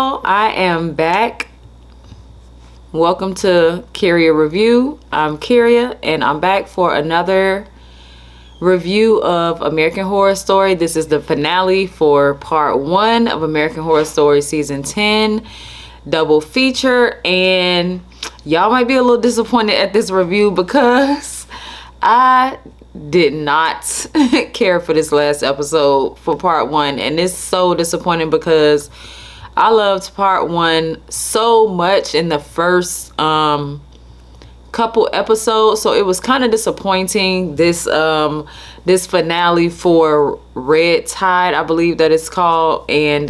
I am back. Welcome to Kyria Review. I'm Kyria and I'm back for another review of American Horror Story. This is the finale for part 1 of American Horror Story season 10 double feature, and y'all might be a little disappointed at this review because I did not care for this last episode for part 1, and it's so disappointing because I loved part 1 so much in the first couple episodes, so it was kind of disappointing this finale for Red Tide, I believe that it's called, and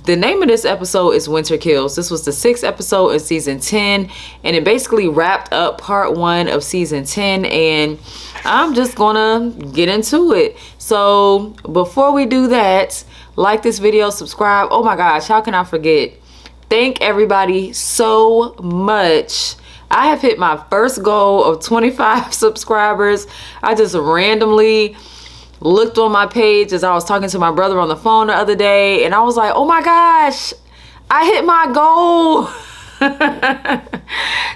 the name of this episode is Winter Kills. This was the 6th episode in season 10, and it basically wrapped up part 1 of season 10, and I'm just gonna get into it. So before we do that, like this video, subscribe. Oh my gosh, how can I forget? Thank everybody so much. I have hit my first goal of 25 subscribers. I just randomly looked on my page as I was talking to my brother on the phone the other day, and I was like, oh my gosh, I hit my goal.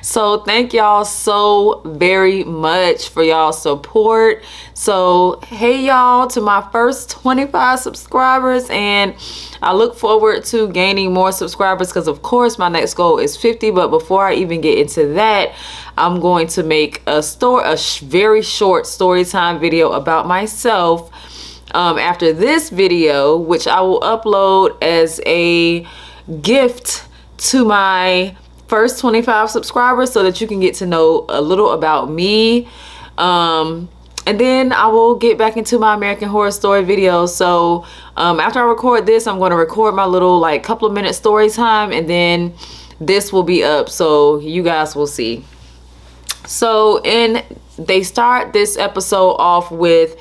So thank y'all so very much for y'all support. So hey y'all, to my first 25 subscribers, and I look forward to gaining more subscribers because of course my next goal is 50. But before I even get into that, I'm going to make a very short story time video about myself after this video, which I will upload as a gift to my first 25 subscribers so that you can get to know a little about me, and then I will get back into my American Horror Story videos. So after I record this, I'm going to record my little like couple of minute story time, and then this will be up so you guys will see. So they start this episode off with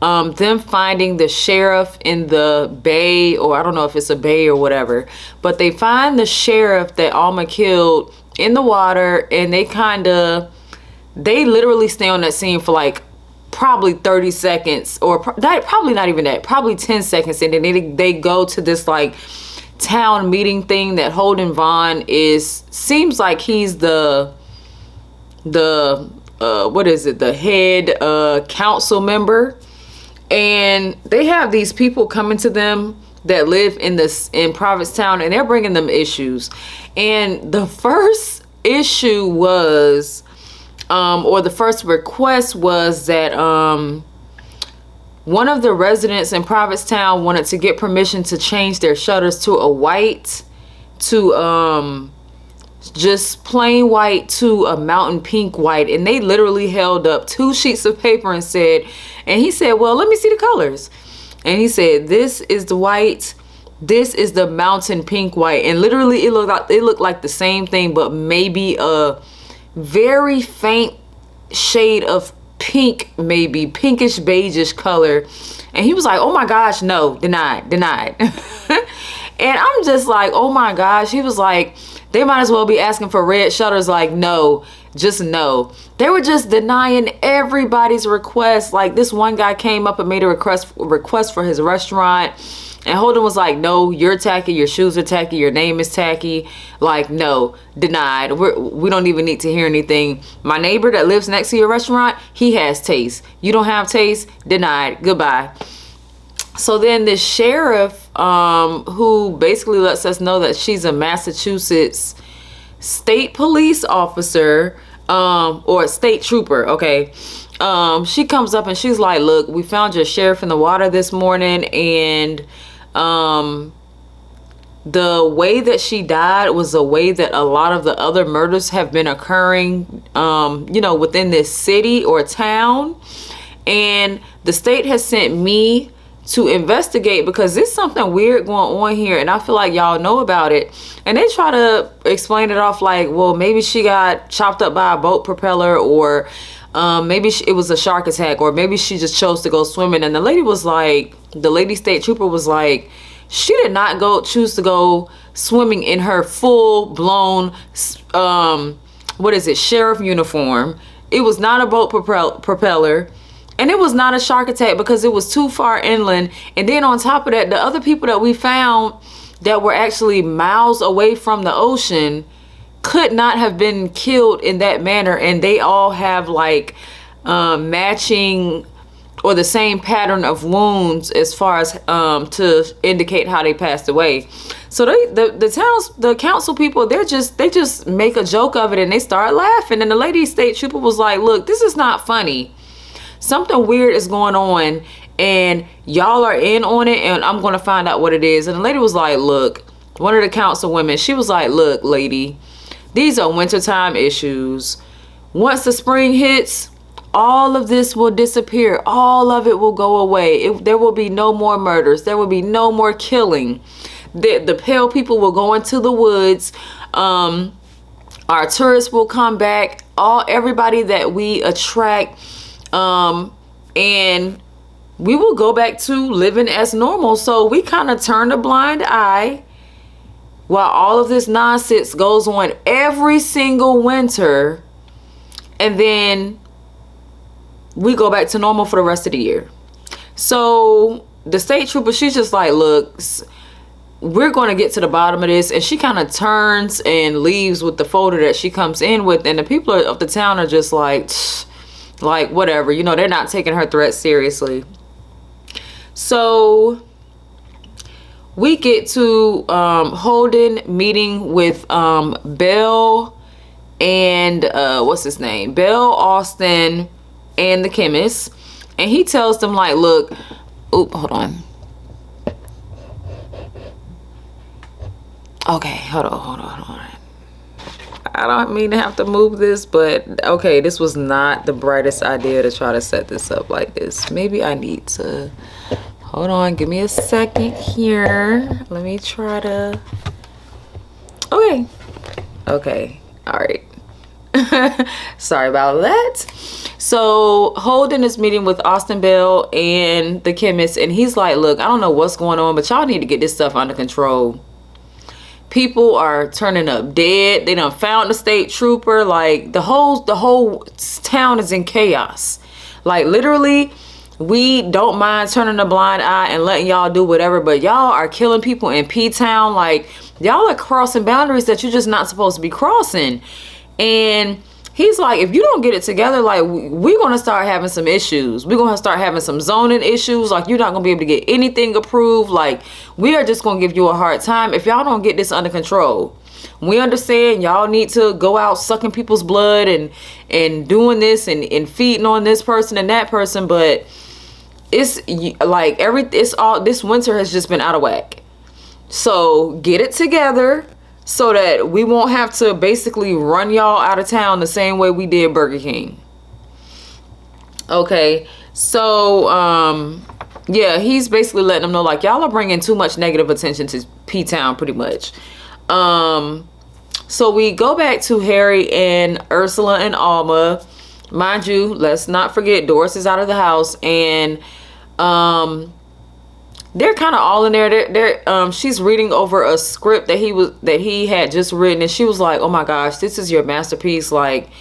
them finding the sheriff in the bay, or I don't know if it's a bay or whatever, but they find the sheriff that Alma killed in the water, and they literally stay on that scene for like probably 30 seconds, or probably not even that, probably 10 seconds, and then they go to this like town meeting thing that Holden Vaughn seems like he's the head council member. And they have these people coming to them that live in Provincetown, and they're bringing them issues. And the first issue was, or the first request was that one of the residents in Provincetown wanted to get permission to change their shutters to a white, just plain white to a mountain pink white, and they literally held up 2 sheets of paper and he said, well, let me see the colors. And he said, this is the white, this is the mountain pink white, and literally it looked like the same thing, but maybe a very faint shade of pink, maybe pinkish beigeish color. And he was like, oh my gosh, no, denied. And I'm just like, oh my gosh. He was like, they might as well be asking for red shutters. Like, no, just no. They were just denying everybody's request. Like, this one guy came up and made a request for his restaurant, and Holden was like, no, you're tacky, your shoes are tacky, your name is tacky. Like, no, denied. We don't even need to hear anything. My neighbor that lives next to your restaurant, he has taste. You don't have taste, denied, goodbye. So then the sheriff, who basically lets us know that she's a Massachusetts state police officer, or a state trooper, okay. She comes up and she's like, look, we found your sheriff in the water this morning, and the way that she died was the way that a lot of the other murders have been occurring, within this city or town. And the state has sent me to investigate because there's something weird going on here, and I feel like y'all know about it. And they try to explain it off like, well, maybe she got chopped up by a boat propeller, or maybe it was a shark attack, or maybe she just chose to go swimming. And the lady state trooper was like, she did not choose to go swimming in her full-blown sheriff uniform. It was not a boat propeller. And it was not a shark attack because it was too far inland. And then on top of that, the other people that we found that were actually miles away from the ocean could not have been killed in that manner, and they all have like matching or the same pattern of wounds as far as to indicate how they passed away. So the council people, they just make a joke of it and they start laughing. And the lady state trooper was like, look, this is not funny. Something weird is going on and y'all are in on it, and I'm going to find out what it is. And the lady was like, look, one of the council women, she was like, look, lady, these are wintertime issues. Once the spring hits, all of this will disappear. All of it will go away. There will be no more murders. There will be no more killing. The pale people will go into the woods. Our tourists will come back. Everybody that we attract, and we will go back to living as normal. So we kind of turn a blind eye while all of this nonsense goes on every single winter, and then we go back to normal for the rest of the year. So the state trooper, she's just like, look, we're going to get to the bottom of this. And she kind of turns and leaves with the folder that she comes in with, and the people of the town are just like whatever, you know, they're not taking her threat seriously. So we get to Holden meeting with Belle and what's his name, Belle, Austin, and the chemist, and he tells them like, look, hold on. Okay, hold on. I don't mean to have to move this, but okay, this was not the brightest idea to try to set this up like this. Maybe I need to, hold on, give me a second here. Let me try to, okay, all right. Sorry about that. So Holden is meeting with Austin, Belle, and the chemist, and he's like, look, I don't know what's going on, but y'all need to get this stuff under control. People are turning up dead. They done found the state trooper. Like the whole town is in chaos. Like literally, we don't mind turning a blind eye and letting y'all do whatever, but y'all are killing people in P-Town. Like y'all are crossing boundaries that you're just not supposed to be crossing. And he's like, if you don't get it together, like we're going to start having some issues. We're going to start having some zoning issues. Like you're not going to be able to get anything approved. Like we are just going to give you a hard time if y'all don't get this under control. We understand y'all need to go out sucking people's blood and doing this and feeding on this person and that person. But it's like this winter has just been out of whack. So get it together, so that we won't have to basically run y'all out of town the same way we did Burger King. Okay, so yeah, he's basically letting them know like y'all are bringing too much negative attention to P-Town pretty much. So we go back to Harry and Ursula and Alma. Mind you, let's not forget Doris is out of the house, and they're kind of all in there. She's reading over a script that he had just written, and she was like, oh my gosh, this is your masterpiece. Like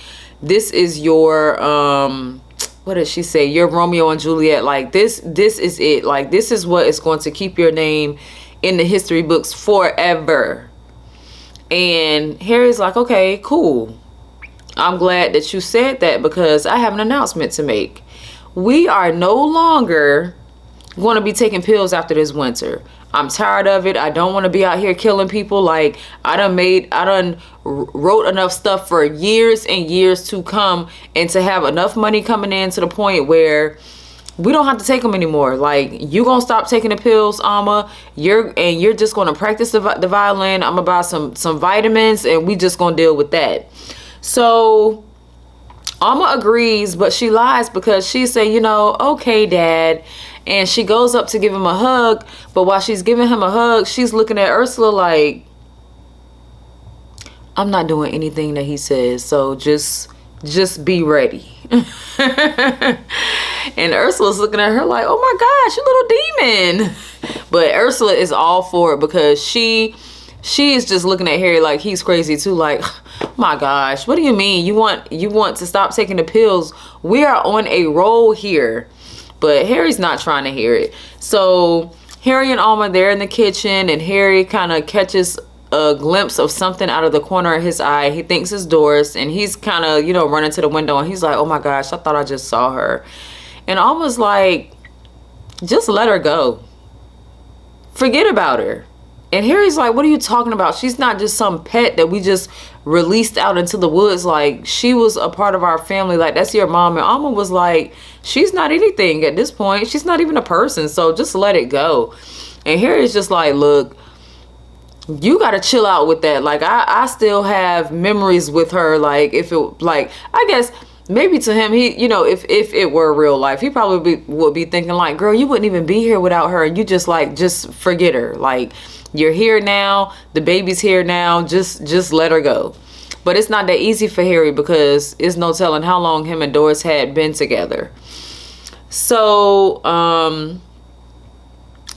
this is your what did she say, your Romeo and Juliet. Like this is it. Like this is what is going to keep your name in the history books forever. And Harry's like, okay, cool, I'm glad that you said that, because I have an announcement to make. We are no longer going to be taking pills after this winter. I'm tired of it. I don't want to be out here killing people. Like I done wrote enough stuff for years and years to come, and to have enough money coming in to the point where we don't have to take them anymore. Like you gonna stop taking the pills, Alma. You're just gonna practice the violin. I'm gonna buy some vitamins, and we just gonna deal with that. So Alma agrees, but she lies, because she said, you know, okay, Dad. And she goes up to give him a hug, but while she's giving him a hug, she's looking at Ursula like, I'm not doing anything that he says, so just be ready. And Ursula's looking at her like, oh my gosh, you little demon. But Ursula is all for it, because she is just looking at Harry like he's crazy too. Like, oh my gosh, what do you mean? You want to stop taking the pills? We are on a roll here. But Harry's not trying to hear it. So Harry and Alma, they're in the kitchen, and Harry kind of catches a glimpse of something out of the corner of his eye. He thinks it's Doris, and he's kind of, you know, running to the window, and he's like, oh my gosh, I thought I just saw her. And Alma's like, just let her go. Forget about her. And Harry's like, what are you talking about? She's not just some pet that we just released out into the woods. Like, she was a part of our family. Like, that's your mom. And Alma was like, she's not anything at this point. She's not even a person. So just let it go. And Harry's just like, look, you got to chill out with that. Like, I still have memories with her. Like, if it, like, I guess maybe to him, he, you know, if it were real life, he probably would be thinking like, girl, you wouldn't even be here without her. And you just like, just forget her. Like, you're here now. The baby's here now. Just let her go. But it's not that easy for Harry because it's no telling how long him and Doris had been together. So,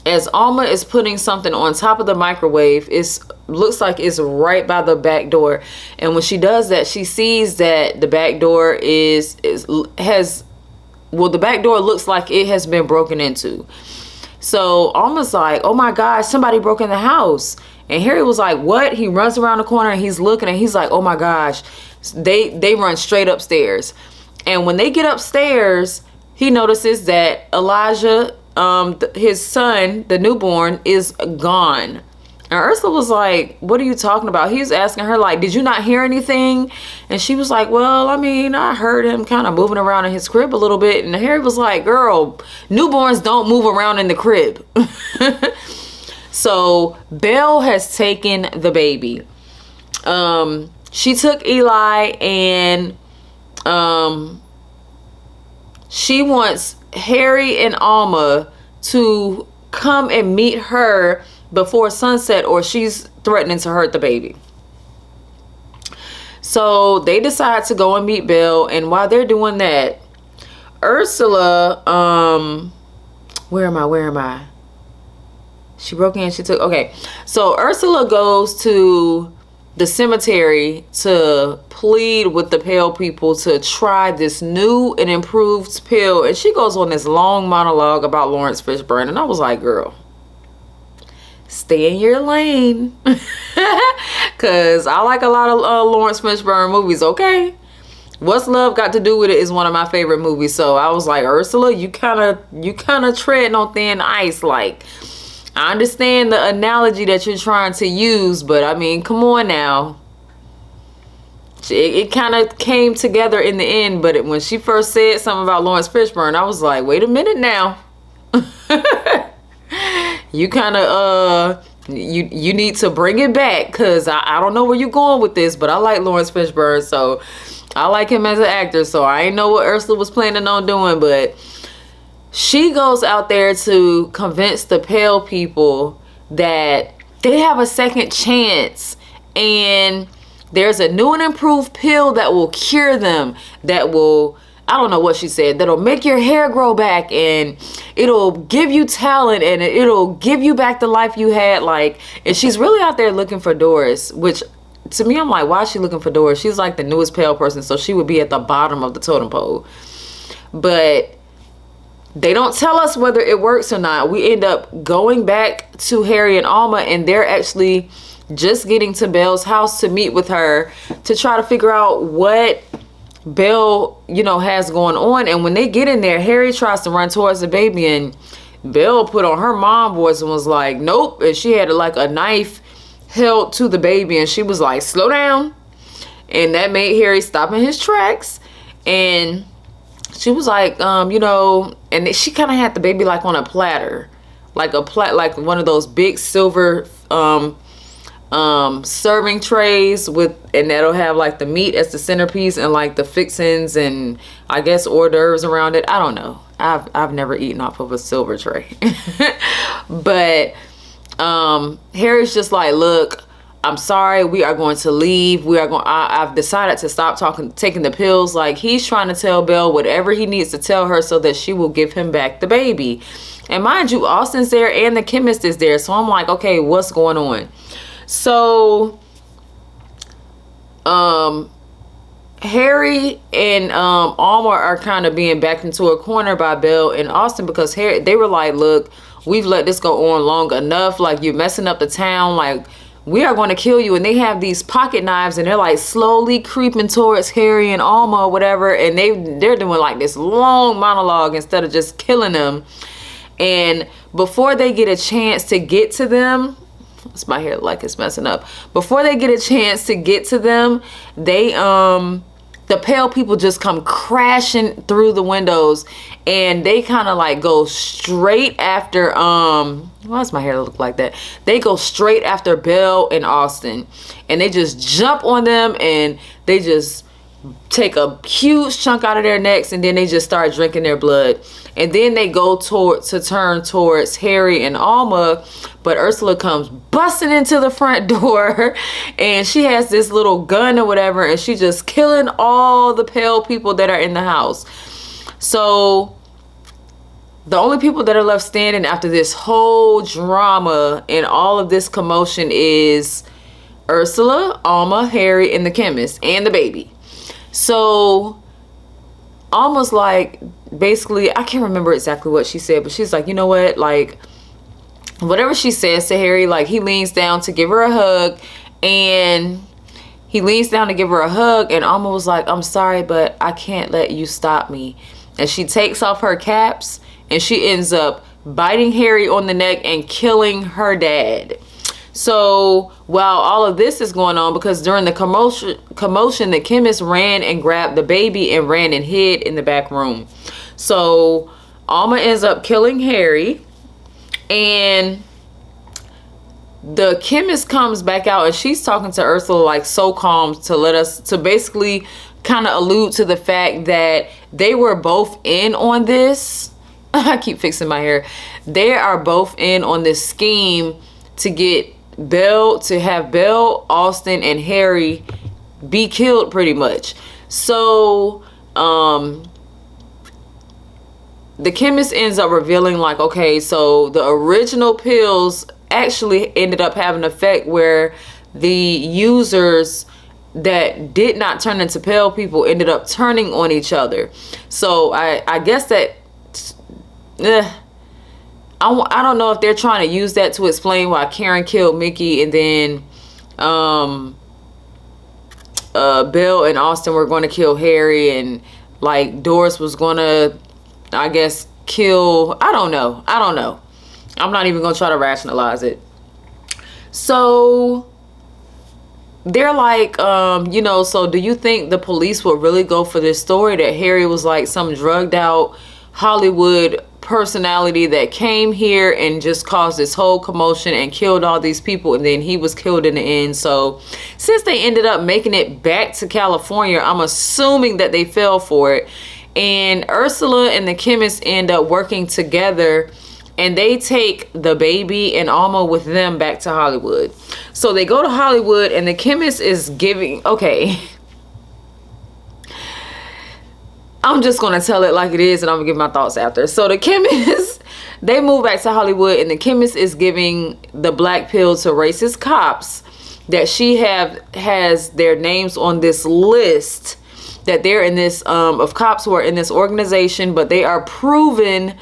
as Alma is putting something on top of the microwave, it looks like it's right by the back door. And when she does that, she sees that the back door the back door looks like it has been broken into. So Alma's like, oh my gosh, somebody broke in the house. And Harry was like, what? He runs around the corner and he's looking, and he's like, oh my gosh. They run straight upstairs. And when they get upstairs, he notices that Elijah, his son, the newborn, is gone. And Ursula was like, what are you talking about? He was asking her, like, did you not hear anything? And she was like, well, I mean, I heard him kind of moving around in his crib a little bit. And Harry was like, girl, newborns don't move around in the crib. So Belle has taken the baby. She took Eli, and she wants Harry and Alma to come and meet her before sunset, or she's threatening to hurt the baby. So they decide to go and meet Belle, and while they're doing that, Ursula, where am I? She broke in, she took, okay. So Ursula goes to the cemetery to plead with the Pale people to try this new and improved pill. And she goes on this long monologue about Lawrence Fishburne. And I was like, girl, stay in your lane. Because I like a lot of Lawrence Fishburne movies, okay? What's Love Got to Do With It is one of my favorite movies. So I was like, Ursula, you kind of treading on thin ice. Like, I understand the analogy that you're trying to use, but I mean, come on now. It kind of came together in the end, but when she first said something about Lawrence Fishburne, I was like, wait a minute now. You kind of, you need to bring it back, because I don't know where you're going with this, but I like Lawrence Fishburne, so I like him as an actor, so I ain't know what Ursula was planning on doing, but she goes out there to convince the Pale people that they have a second chance, and there's a new and improved pill that will cure them, that will, I don't know what she said, that'll make your hair grow back, and it'll give you talent, and it'll give you back the life you had. Like, and she's really out there looking for Doris, which to me, I'm like, why is she looking for Doris? She's like the newest Pale person, so she would be at the bottom of the totem pole. But they don't tell us whether it works or not. We end up going back to Harry and Alma, and they're actually just getting to Belle's house to meet with her to try to figure out what Belle, you know, has going on. And when they get in there, Harry tries to run towards the baby, and Belle put on her mom voice and was like, nope. And she had like a knife held to the baby, and she was like, slow down. And that made Harry stop in his tracks. And she was like, you know, and she kind of had the baby like on a platter, like like one of those big silver serving trays with, and that'll have like the meat as the centerpiece and like the fixings and I guess hors d'oeuvres around it. I don't know. I've never eaten off of a silver tray. But Harry's just like, look, I'm sorry, we are going to leave. I've decided to stop taking the pills. Like, he's trying to tell Belle whatever he needs to tell her so that she will give him back the baby. And mind you, Austin's there and the chemist is there. So I'm like, okay, what's going on? So, Harry and Alma are kind of being backed into a corner by Belle and Austin, because they were like, look, we've let this go on long enough. Like, you're messing up the town. Like, we are going to kill you. And they have these pocket knives, and they're like slowly creeping towards Harry and Alma or whatever. And they're doing like this long monologue instead of just killing them. And before they get a chance to get to them, it's my hair like it's messing up. Before they get a chance to get to them, they the pale people just come crashing through the windows, and they kind of like go straight after why does my hair look like that? They go straight after Belle and Austin, and they just jump on them, and they just take a huge chunk out of their necks, and then they just start drinking their blood. And then they go to turn towards Harry and Alma, but Ursula comes busting into the front door, and she has this little gun or whatever, and she just killing all the pale people that are in the house. So the only people that are left standing after this whole drama and all of this commotion is Ursula, Alma, Harry, and the chemist, and the baby. So almost like, basically, I can't remember exactly what she said, but she's like, you know what, like, whatever she says to Harry, like, he leans down to give her a hug, and Alma was like, I'm sorry, but I can't let you stop me. And she takes off her caps, and she ends up biting Harry on the neck and killing her dad. So while all of this is going on, because during the commotion, the chemist ran and grabbed the baby and ran and hid in the back room. So Alma ends up killing Harry, and the chemist comes back out, and she's talking to Ursula like so calm to basically kind of allude to the fact that they were both in on this. I keep fixing my hair. They are both in on this scheme to get have Belle, Austin, and Harry be killed pretty much. So the chemist ends up revealing like, okay, so the original pills actually ended up having an effect where the users that did not turn into pale people ended up turning on each other. So I guess that I don't know if they're trying to use that to explain why Karen killed Mickey, and then Belle and Austin were going to kill Harry, and like Doris was going to, I guess, kill, I don't know. I'm not even going to try to rationalize it. So they're like, so do you think the police would really go for this story that Harry was like some drugged out Hollywood personality that came here and just caused this whole commotion and killed all these people, and then he was killed in the end? So since they ended up making it back to California, I'm assuming that they fell for it, and Ursula and the chemist end up working together, and they take the baby and Alma with them back to Hollywood. So they go to Hollywood, and the chemist is giving, okay, I'm just going to tell it like it is, and I'm going to give my thoughts after. So the chemist, they move back to Hollywood, and the chemist is giving the black pill to racist cops that she has their names on this list, that they're in this, of cops who are in this organization, but they are proven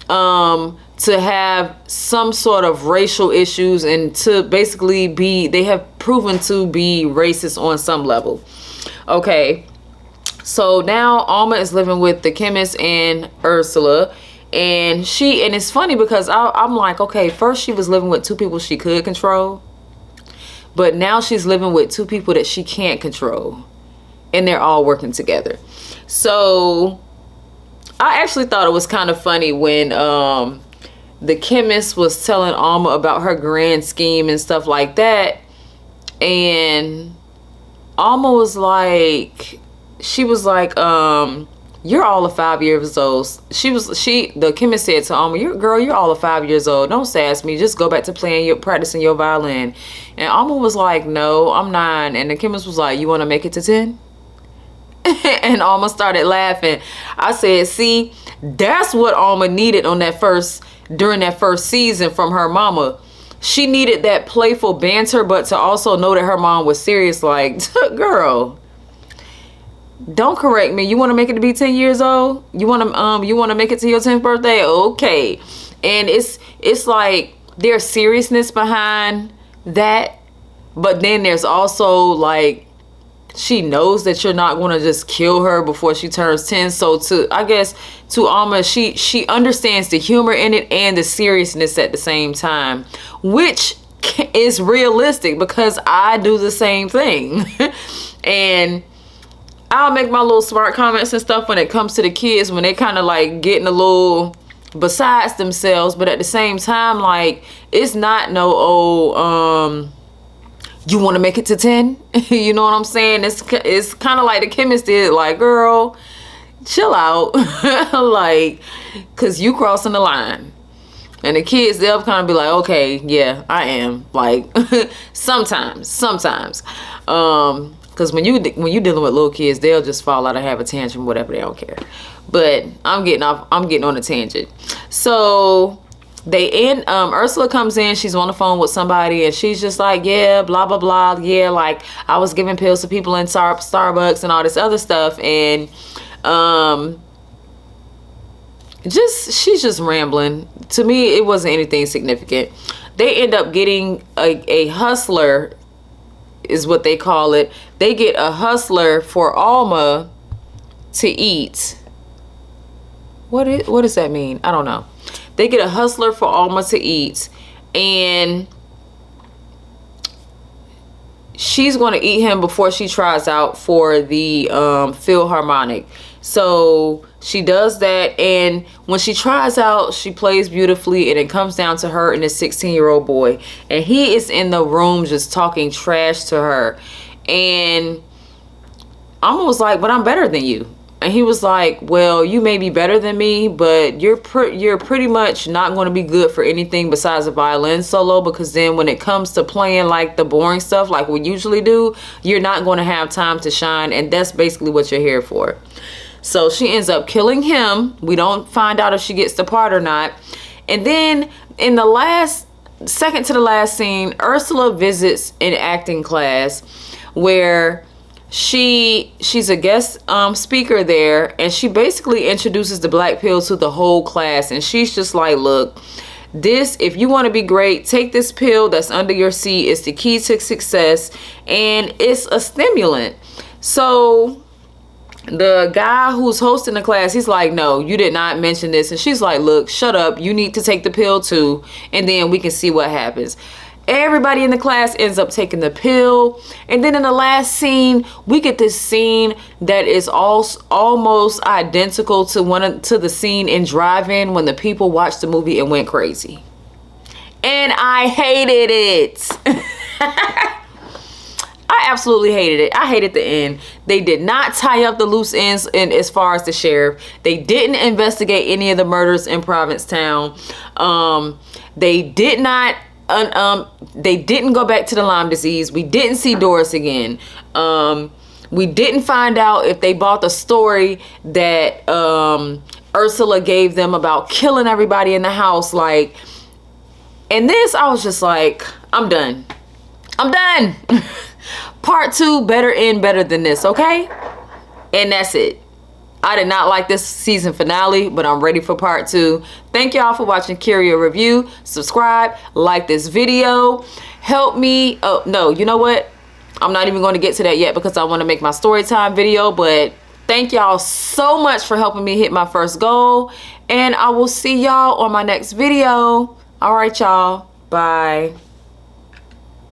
to have some sort of racial issues, and to basically they have proven to be racist on some level. Okay. So now Alma is living with the chemist and Ursula, and it's funny because I'm like, okay, first she was living with two people she could control, but now she's living with two people that she can't control, and they're all working together. So I actually thought it was kind of funny when the chemist was telling Alma about her grand scheme and stuff like that, and Alma was like, she was like, you're all of 5 years old. The chemist said to Alma, you're all of 5 years old. Don't sass me. Just go back to practicing your violin. And Alma was like, no, I'm 9. And the chemist was like, you want to make it to 10? And Alma started laughing. I said, see, that's what Alma needed during that first season from her mama. She needed that playful banter, but to also know that her mom was serious. Like, girl, don't correct me. You want to make it to be 10 years old? You want to make it to your 10th birthday? Okay. And it's like there's seriousness behind that, but then there's also like she knows that you're not going to just kill her before she turns 10. So I guess to Alma, she understands the humor in it and the seriousness at the same time, which is realistic because I do the same thing. And I'll make my little smart comments and stuff when it comes to the kids, when they kind of like getting a little besides themselves, but at the same time, like, it's not no old you want to make it to 10. You know what I'm saying? It's kind of like the chemist did, like, girl, chill out. Like, because you crossing the line. And the kids, they'll kind of be like, okay, yeah, I am. Like, sometimes. Because when you dealing with little kids, they'll just fall out and have a tantrum, whatever, they don't care. But I'm getting on a tangent. So Ursula comes in, she's on the phone with somebody, and she's just like, yeah, blah blah blah, yeah, like I was giving pills to people in Starbucks and all this other stuff, and she's just rambling. To me, it wasn't anything significant. They end up getting a hustler, is what they call it. They get a hustler for Alma to eat. What does that mean? I don't know. They get a hustler for Alma to eat, and she's going to eat him before she tries out for the Philharmonic. So she does that, and when she tries out, she plays beautifully, and it comes down to her and this 16-year-old boy, and he is in the room just talking trash to her. And Alma was like, but I'm better than you. And he was like, well, you may be better than me, but you're pretty much not going to be good for anything besides a violin solo, because then when it comes to playing like the boring stuff like we usually do, you're not going to have time to shine, and that's basically what you're here for. So she ends up killing him. We don't find out if she gets the part or not. And then in the second to the last scene, Ursula visits an acting class where she's a guest speaker there, and she basically introduces the black pill to the whole class, and she's just like, look, if you want to be great, take this pill that's under your seat. It's the key to success, and it's a stimulant. So the guy who's hosting the class, he's like, no, you did not mention this. And she's like, look, shut up, you need to take the pill too, and then we can see what happens. Everybody in the class ends up taking the pill. And then in the last scene, we get this scene that is almost identical to the scene in Drive-In when the people watched the movie and went crazy. And I hated it. I absolutely hated it. I hated the end. They did not tie up the loose ends as far as the sheriff. They didn't investigate any of the murders in Provincetown. They did not they didn't go back to the Lyme disease. We didn't see Doris again. We didn't find out if they bought the story that Ursula gave them about killing everybody in the house. Like, and this, I was just like, I'm done. Part 2 better end better than this, okay? And that's it. I did not like this season finale, but I'm ready for part 2. Thank y'all for watching Curia Review. Subscribe, like this video. Help me. Oh, no, you know what? I'm not even going to get to that yet because I want to make my story time video. But thank y'all so much for helping me hit my first goal. And I will see y'all on my next video. All right, y'all. Bye.